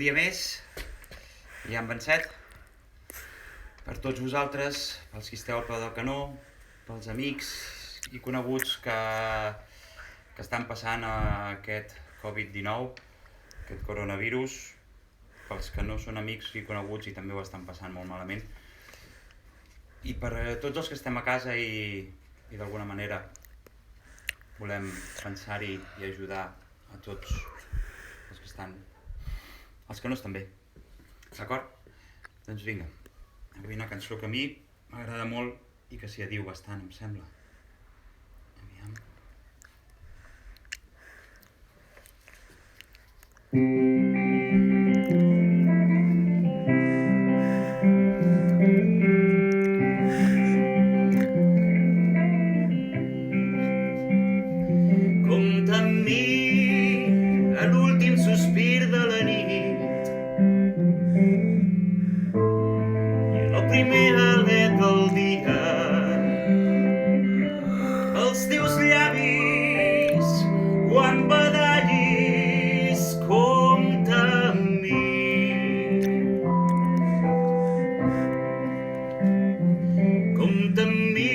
Un dia més, ja en vencet, per tots vosaltres, pels qui esteu al peu del canó, pels amics i coneguts que estan passant aquest Covid-19, aquest coronavirus, pels que no són amics i coneguts i també ho estan passant molt malament, i per tots els que estem a casa i d'alguna manera volem pensar-hi i ajudar a tots els que estan, els que no estan bé, d'acord? Doncs vinga, avui una cançó que a mi m'agrada molt i que s'hi adiu bastant, em sembla. Aviam. Compta amb mi a l'últim sospir de la nit i en el primer alè del dia els teus llavis quan badallis. Compta amb mi, compta amb mi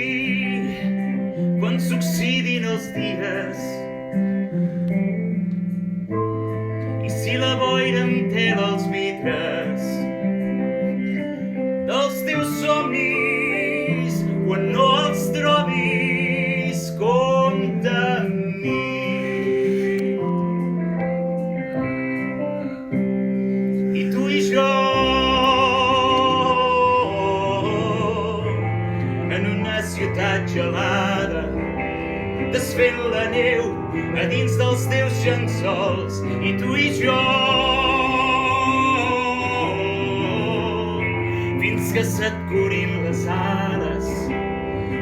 quan s'oxidin els dies i si la boira entela els vidres dels teus somnis quan no els trobis. Compta amb mi, i tu i jo en una ciutat gelada desfent la neu a dins dels teus llençols. I tu i jo fins que se't curin les ales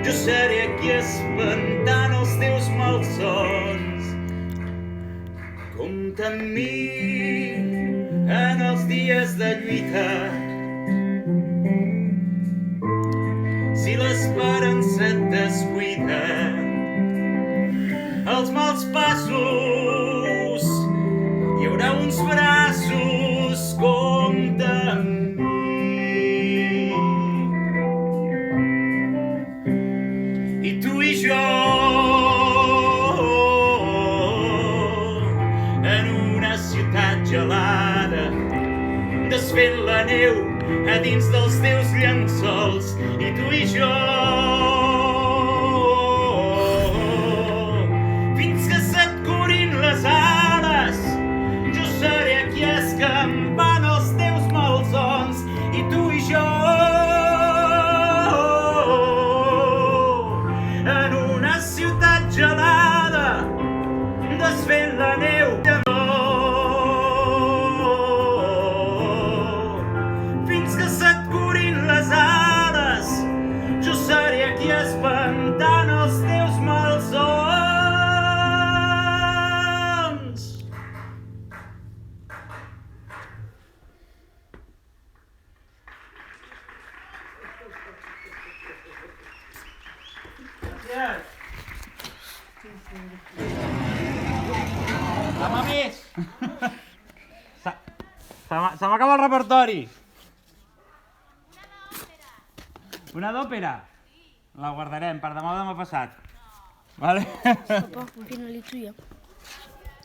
jo seré aquí espantant els teus malsons. Compta amb mi en els dies de lluita si l'esperança et descuida els mals passos hi haurà uns braços. Compta amb mi, i tu i jo en una ciutat gelada desfent la neu a dins dels teus llençols. I tu i jo fins que se't curin les ales jo seré aquí escampant els teus malsons. I tu i jo en una ciutat gelada desfent la neu fins que se't curin les ales jo seré aquí espantant els teus malsons. Gràcies. Demà més! Se m'acaba el repertori! Una d'òpera? La guardarem per demà o demà passat. Vale? Papá, finalitzo jo.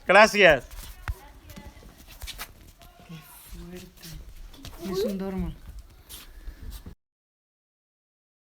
Gràcies! Es un dormo.